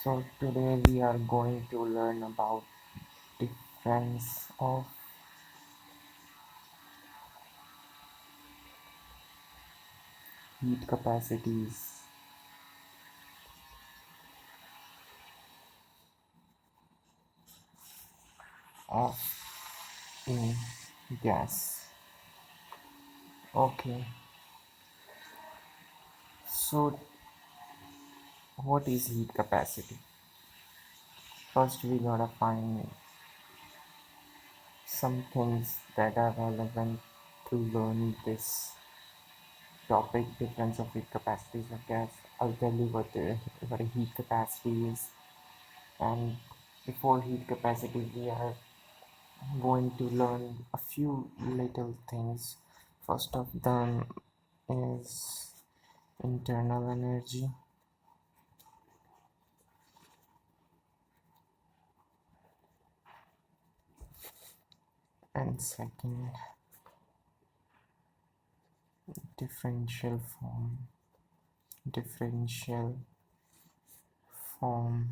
So today we are going to learn about difference of heat capacities of in gas. Okay, so what is heat capacity? First we gotta find some things that are relevant to learn this topic, difference of heat capacities of gas. I'll tell you what a heat capacity is, and before heat capacity we are going to learn a few little things. First of them is internal energy, and second, differential form. Differential form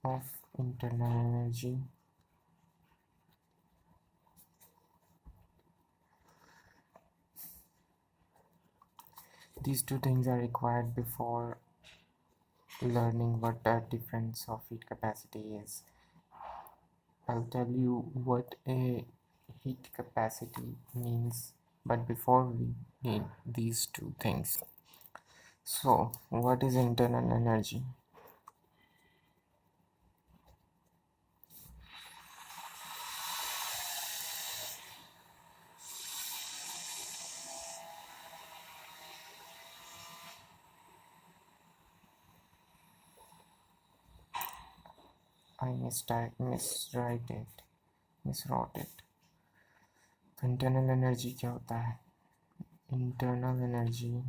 of internal energy. These two things are required before learning what the difference of heat capacity is. I'll tell you what a heat capacity means, but before we need these two things. So, what is internal energy? I miswrote it. तो internal energy क्या होता है? Internal energy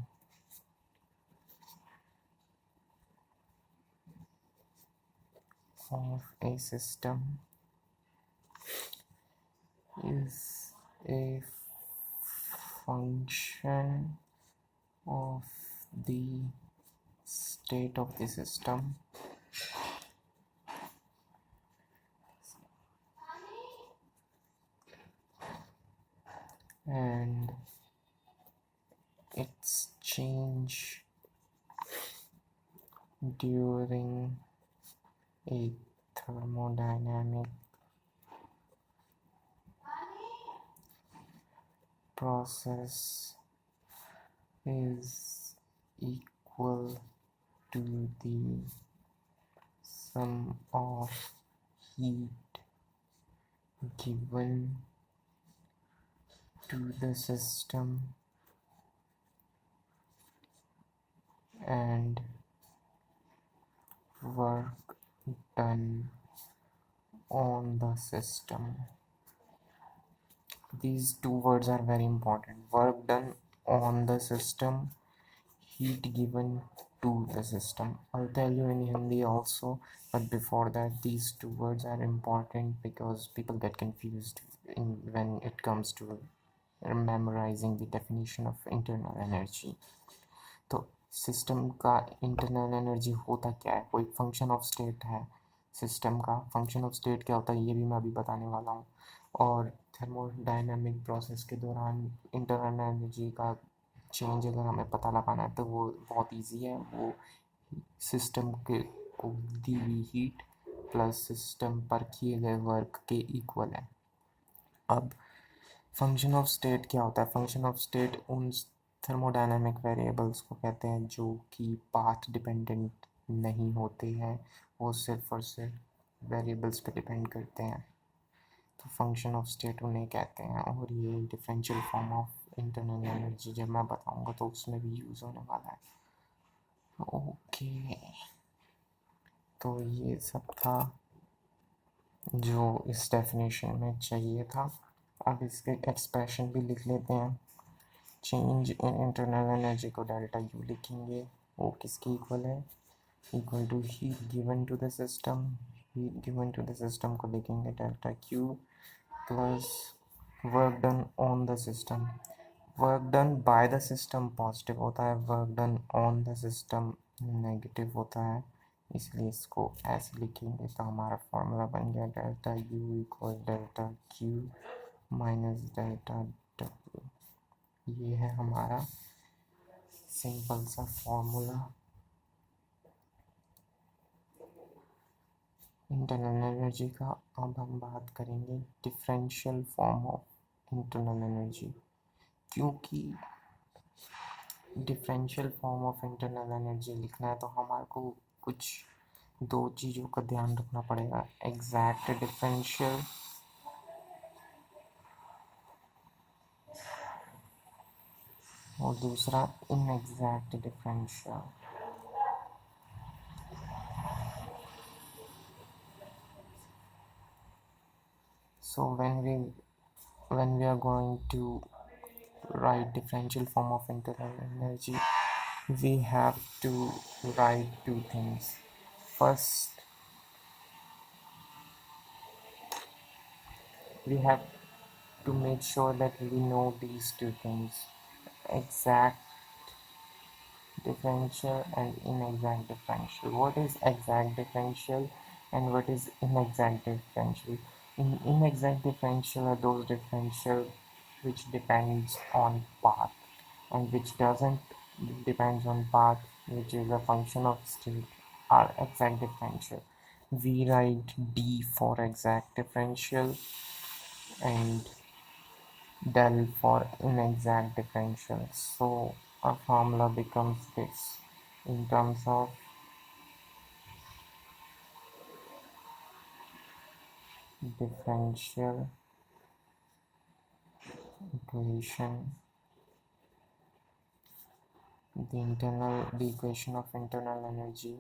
of a system is a function of the state of the system and its change during a thermodynamic process is equal to the sum of heat given to the system and work done on the system. These two words are very important. Work done on the system, heat given to the system. I'll tell you in Hindi also, but before that, these two words are important because people get confused when it comes to memorizing the definition of internal energy. तो system का internal energy होता क्या है? वो एक function of state है. System का function of state क्या होता है ये भी मैं अभी बताने वाला हूँ. और थर्मोडायनामिक प्रोसेस के दौरान इंटरनल एनर्जी का चेंज अगर हमें पता लगाना है तो वो बहुत इजी है. वो सिस्टम के को दी हुई हीट प्लस सिस्टम पर किए गए वर्क के इक्वल है. अब फंक्शन ऑफ स्टेट क्या होता है? फंक्शन ऑफ स्टेट उन थर्मोडायनामिक वेरिएबल्स को कहते हैं जो कि पाथ डिपेंडेंट नहीं होते हैं, वो सिर्फ और सिर्फ वेरिएबल्स पे डिपेंड करते हैं. तो फंक्शन ऑफ स्टेट उन्हें कहते हैं. और ये differential form of internal energy जब मैं बताऊंगा तो उसमें भी यूज़ होने वाला है. ओके, तो ये सब था जो इस डेफिनेशन में चाहिए था. अब इसके एक्सप्रेशन भी लिख लेते हैं. चेंज इन इंटरनल एनर्जी को डेल्टा यू लिखेंगे. वो किसके इक्वल है? Equal to heat given to the system. Heat given to the system को लिखेंगे delta Q plus work done on the system. Work done by the system positive होता है, work done on the system negative होता है, इसलिए इसको ऐसे लिखेंगे तो हमारा फॉर्मूला बन गया delta U equal delta Q minus delta W. ये है हमारा सिंपल सा फॉर्मूला। इंटरनल एनर्जी का अब हम बात करेंगे differential form of internal energy, क्योंकि differential form of internal energy लिखना है तो हमारे को कुछ दो चीज़ों का ध्यान रखना पड़ेगा, एग्जैक्ट डिफरेंशियल और दूसरा इनएग्जैक्ट differential. So when we are going to write differential form of internal energy, we have to write two things. First, we have to make sure that we know these two things, exact differential and inexact differential. What is exact differential and what is inexact differential? In inexact differential are those differential which depends on path, and which doesn't depends on path, which is a function of state, are exact differential. We write D for exact differential and del for inexact differential. So our formula becomes this in terms of differential equation, the equation of internal energy,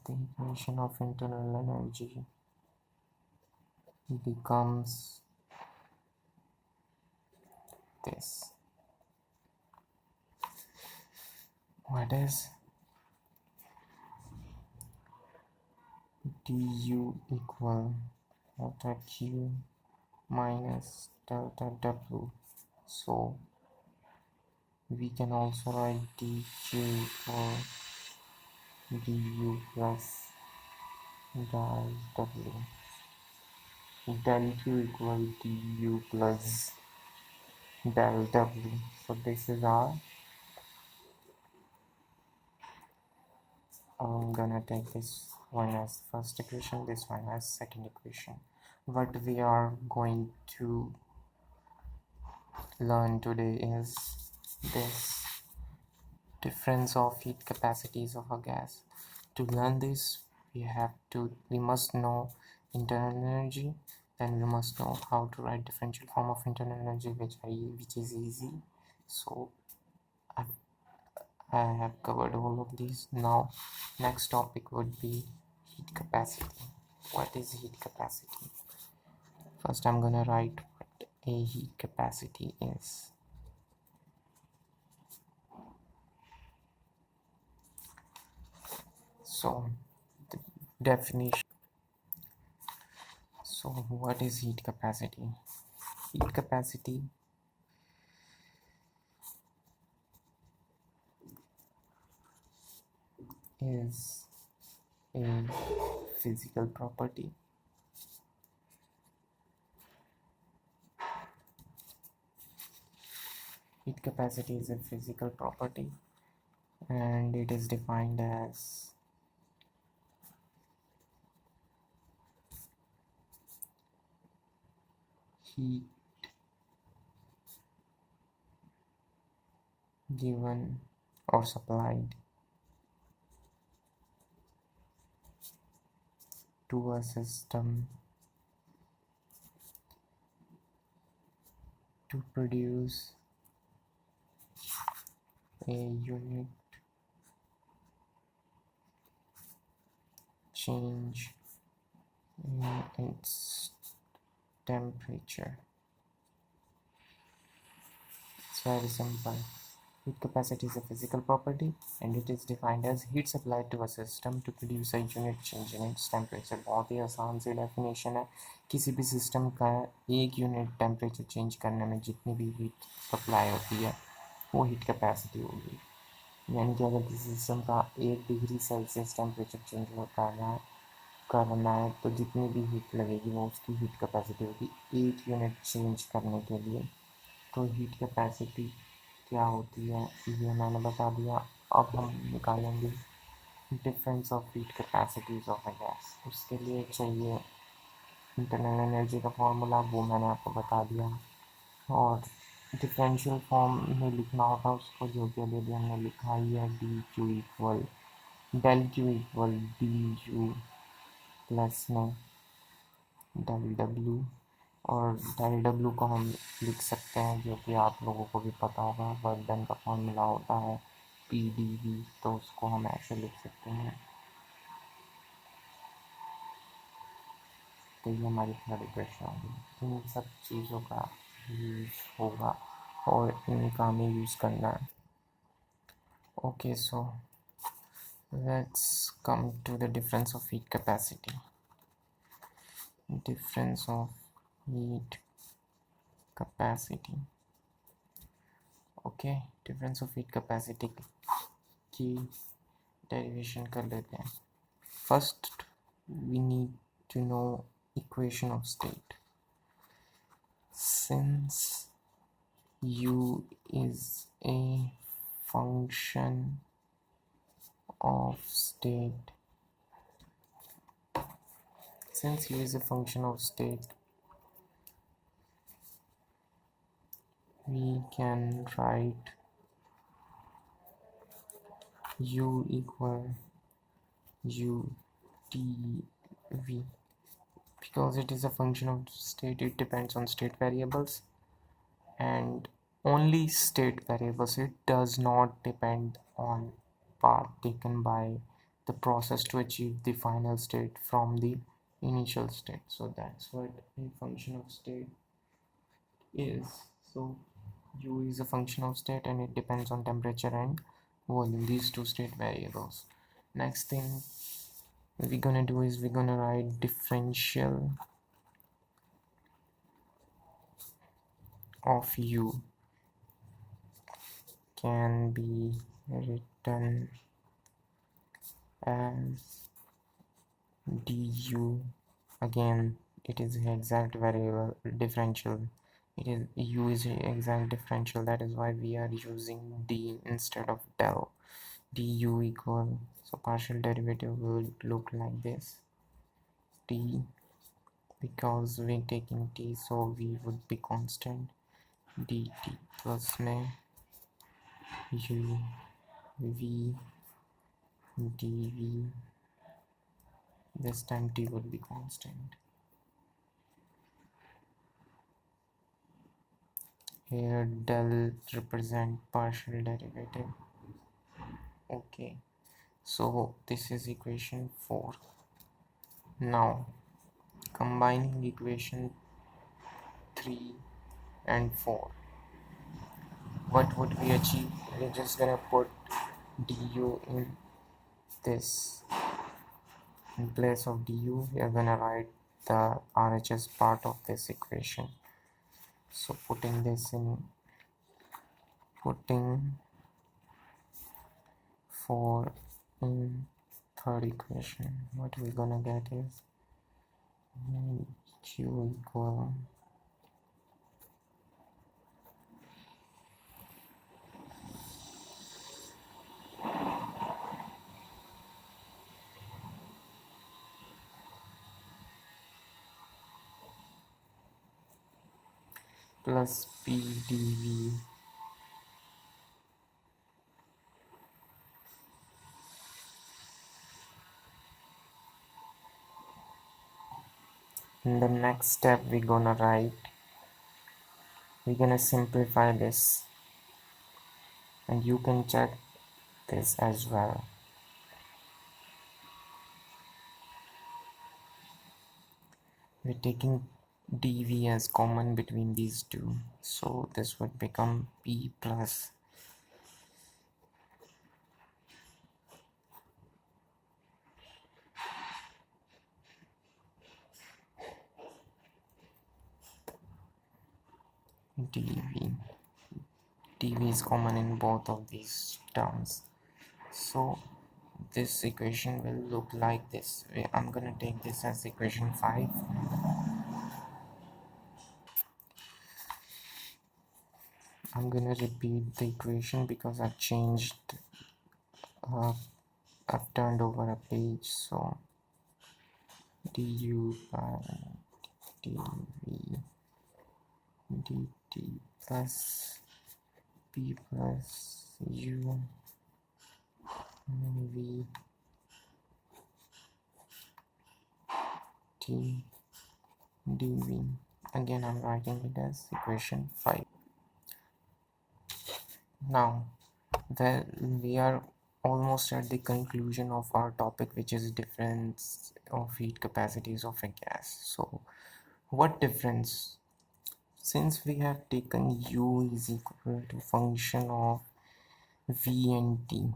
the equation of internal energy becomes this. What is du equal delta q minus delta w? So we can also write dq equal du plus del w. Del q equal du plus del w. So this is our, I'm gonna take this one as first equation, this one as second equation. What we are going to learn today is this difference of heat capacities of a gas. To learn this, we must know internal energy, then we must know how to write differential form of internal energy, which is easy. So I have covered all of these. Now next topic would be heat capacity. What is heat capacity? First I'm gonna write what a heat capacity is. So the definition. So what is heat capacity? Heat capacity is a physical property heat capacity is a physical property and it is defined as heat given or supplied to a system to produce a unit change in its temperature. It's very simple. Heat capacity is a physical property and it is defined as heat supplied to a system to produce a unit change in its temperature। बहुत ही आसान सी definition है, किसी भी system का एक unit temperature change करने में जितनी भी हीट सप्लाई होती है वो हीट कैपेसिटी होगी। यानी कि अगर किसी सिस्टम का 1 डिग्री सेल्सियस टेम्परेचर चेंज करना है तो जितनी भी हीट लगेगी वो उसकी हीट कैपेसिटी होगी एक यूनिट चेंज करने के लिए। तो हीट कैपेसिटी क्या होती है ये मैंने बता दिया। अब हम निकालेंगे difference of heat capacities of a gas. उसके लिए चाहिए इंटरनल एनर्जी का फॉर्मूला, वो मैंने आपको बता दिया। और डिफरेंशियल फॉर्म में लिखना होता है उसको, जो कि अभी अभी हमने लिखा ही है, D Q equal del Q equal D U plus में डेल डब्ल्यू। और डेल डब्ल्यू को हम लिख सकते हैं, जो कि आप लोगों को भी पता होगा, वर्क डन का फॉर्मूला होता है पी डी वी, तो उसको हम ऐसे लिख सकते हैं। तो ये हमारी थर्ड इक्वेशन होगी। इन सब चीज़ों का यूज़ होगा और इनका हमें यूज़ करना है। Okay, so let's come to the difference of heat capacity. Difference of heat capacity. Okay, difference of heat capacity की डेरिवेशन कर लेते हैं। First we need to know equation of state. Since u is a function of state, since u is a function of state, we can write u equal u dv. Because it is a function of state, it depends on state variables and only state variables. It does not depend on path taken by the process to achieve the final state from the initial state. So that's what a function of state is. So u is a function of state and it depends on temperature and volume, these two state variables. Next thing we're gonna do is we're gonna write differential of u can be written as du. Again, it is the exact variable differential. It is u is the exact differential, that is why we are using d instead of del. Du equal, so partial derivative will look like this, t, because we're taking t so v would be constant, dt plus में u v dv, this time t would be constant. Here del represent partial derivative. Okay, so this is equation 4. Now combining equation 3 and 4, what would we achieve? We're just gonna put du in this. In place of du, we are gonna write the RHS part of this equation. So putting this in, putting 4 in third equation, what we're gonna get is q equal plus pdv in the next step we're gonna simplify this and you can check this as well. We're taking dv as common between these two, so this would become p plus dV. dV is common in both of these terms. So this equation will look like this. I'm gonna take this as equation 5. I'm gonna repeat the equation because I've changed, uh, I've turned over a page. So du by dv dt plus p plus u v t dv. Again, I'm writing it as equation 5. Now, we are almost at the conclusion of our topic, which is difference of heat capacities of a gas. So, what difference? Since we have taken U is equal to function of V and T,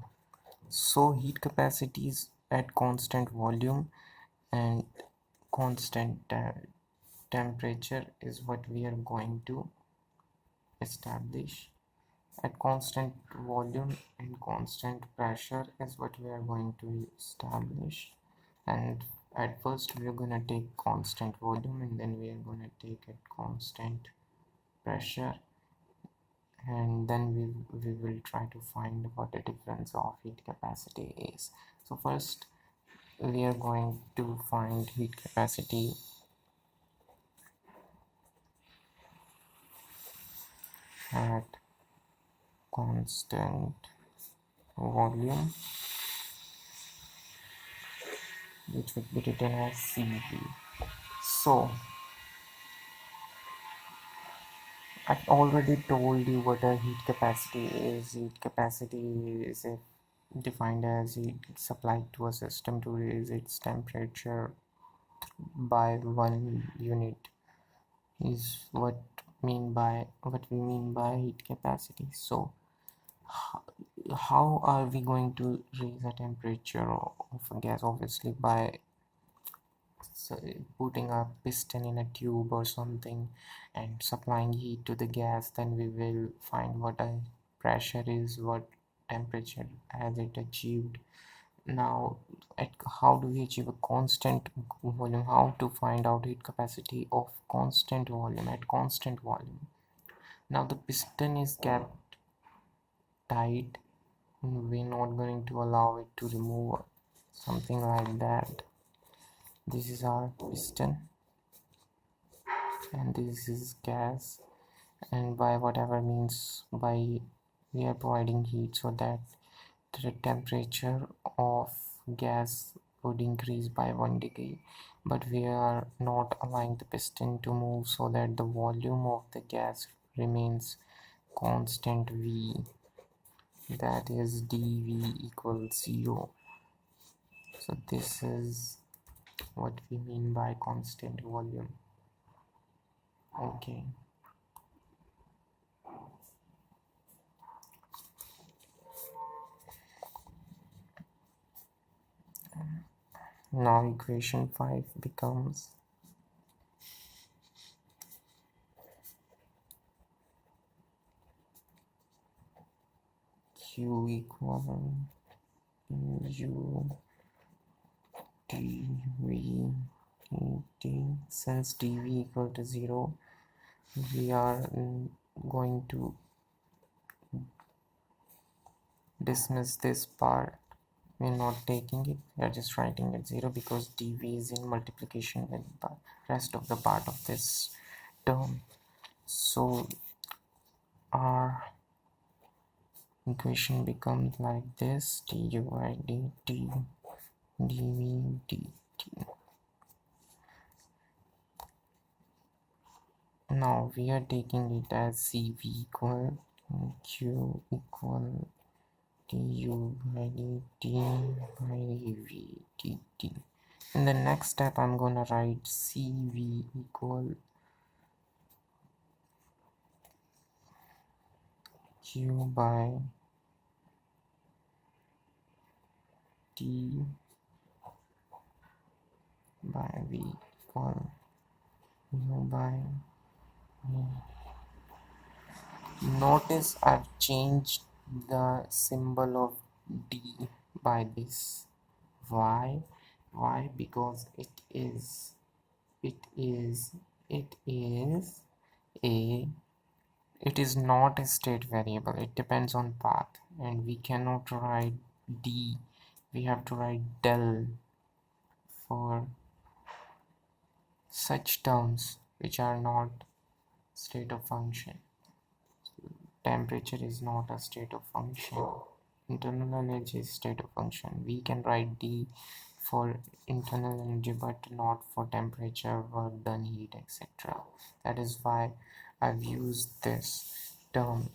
so heat capacities at constant volume and constant temperature is what we are going to establish. At constant volume and constant pressure is what we are going to establish. And at first we are going to take constant volume, and then we are going to take at constant pressure, and then we will try to find what the difference of heat capacity is. So first we are going to find heat capacity at constant volume, which would be written as CV. So I've already told you what a heat capacity is. Heat capacity is defined as heat supplied to a system to raise its temperature by 1 unit is what we mean by heat capacity. So how are we going to raise the temperature of a gas? Obviously by putting a piston in a tube or something and supplying heat to the gas. Then we will find what a pressure is, what temperature has it achieved. Now how do we achieve a constant volume? How to find out heat capacity of constant volume at constant volume? Now the piston is kept tight, we're not going to allow it to remove, something like that. This is our piston and this is gas, and by whatever means by we are providing heat so that the temperature of gas would increase by 1 degree, but we are not allowing the piston to move so that the volume of the gas remains constant V, that is dV equals 0. So this is what we mean by constant volume. Okay, now equation 5 becomes Q equal U dV dt. Since dV equal to 0, we are going to dismiss this part. We're not taking it, we're just writing it 0 because dV is in multiplication with the rest of the part of this term. So our equation becomes like this: du by dt dV dt. Now we are taking it as CV equal Q equal du by dt by dV dt. In the next step I'm gonna write CV equal Q by d by V equal U by V Notice I've changed the symbol of D by this. Why? Why? Because it is, it is a, it is not a state variable. It depends on path, and we cannot write D. We have to write del for such terms which are not state of function. Temperature is not a state of function. Internal energy is state of function. We can write D for internal energy but not for temperature, work done, heat, etc. That is why I've used this term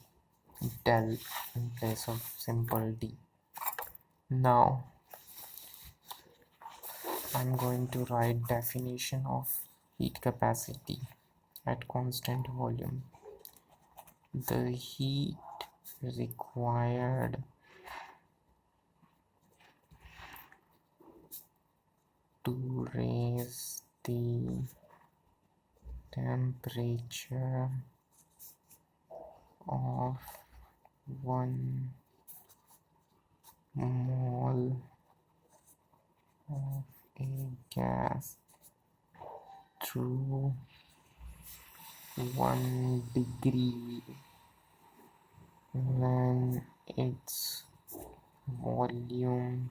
del in place of simple D. Now I'm going to write definition of heat capacity at constant volume. The heat required to raise the temperature of 1 mole of a gas through 1 degree when its volume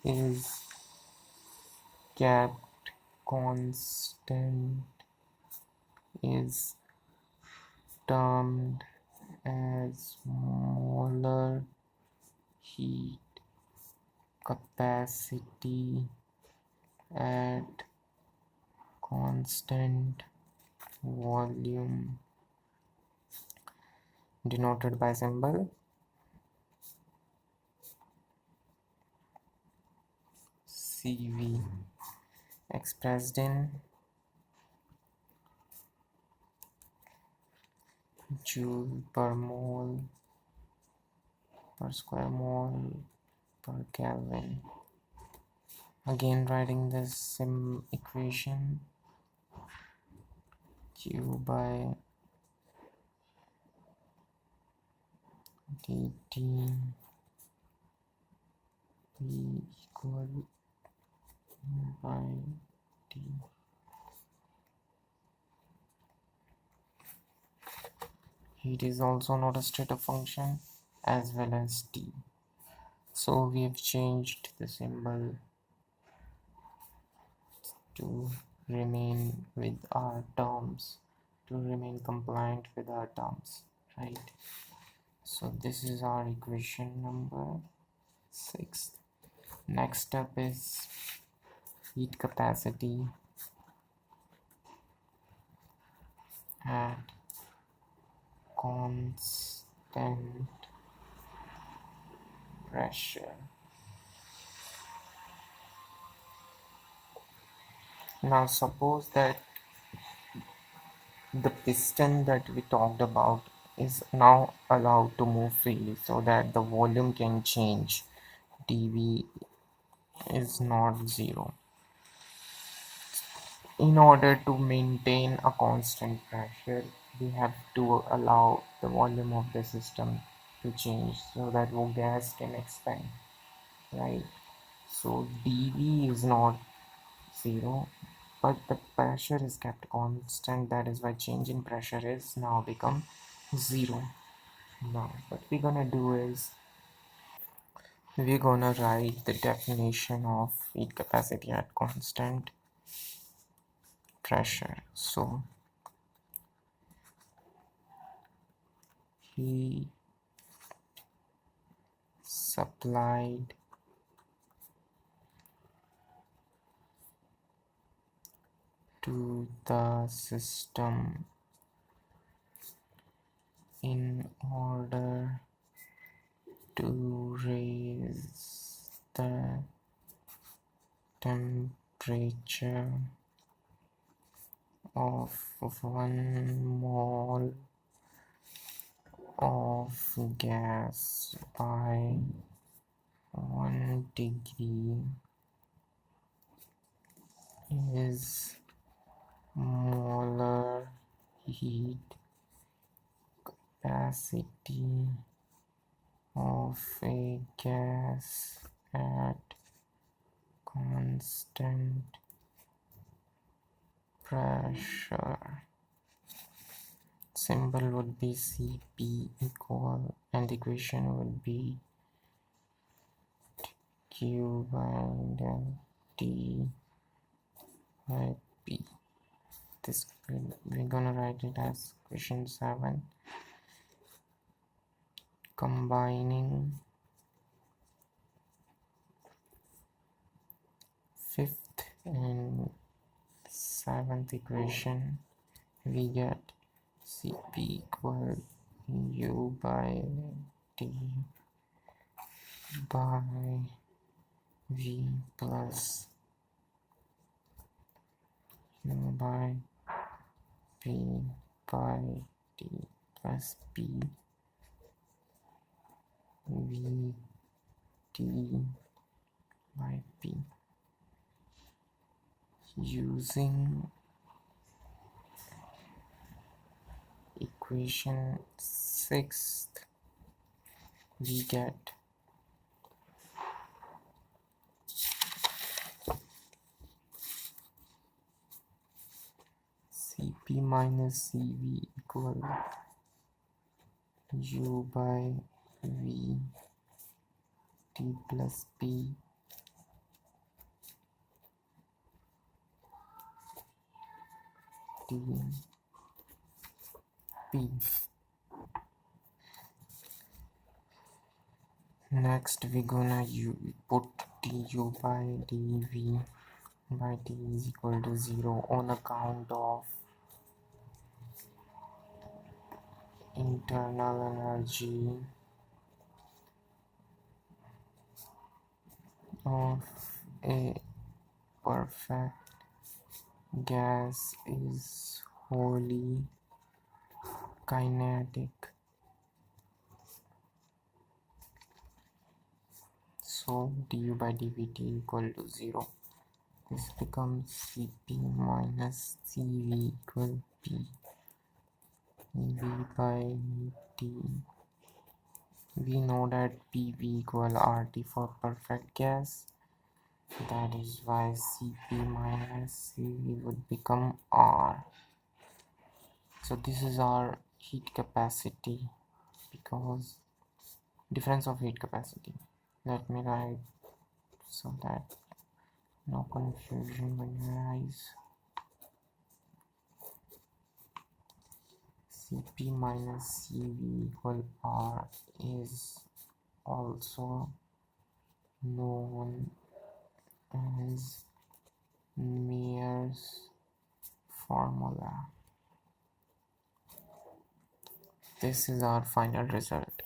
is kept constant is termed as molar heat capacity at constant volume, denoted by symbol CV, expressed in joule per mole per square mole per Kelvin. Again, writing this equation, Q by dt P equal by T. Heat is also not a state of function as well as T. So we have changed the symbol to remain with our terms, to remain compliant with our terms, right? So this is our equation number 6. Next step is heat capacity at constant pressure. Now suppose that the piston that we talked about is now allowed to move freely so that the volume can change. dV is not 0. In order to maintain a constant pressure, we have to allow the volume of the system to change so that the gas can expand, right? So dV is not 0, but the pressure is kept constant. That is why change in pressure is now become 0. Now what we're gonna do is we're gonna write the definition of heat capacity at constant pressure. So heat supplied to the system in order to raise the temperature of 1 mole of gas by 1 degree is molar heat capacity of a gas at constant pressure. Symbol would be Cp equal, and the equation would be Q by del T by P. This we're gonna write it as question 7. Combining fifth and seventh equation, we get Cp equal U by T by V plus U by P by T plus P V T by P. Using equation 6th, we get Cp minus Cv equal U by V T plus P T P. Next we gonna put du by dv by t is equal to 0 on account of internal energy of a perfect gas is wholly kinetic. So du by dvt equal to 0. This becomes Cp minus Cv equal P V by T. We know that PV equal RT for perfect gas. That is why Cp minus Cv would become R. So this is our heat capacity, because difference of heat capacity. Let me write so that no confusion will arise. Cp minus Cv equal R is also known as Meyer's formula. This is our final result.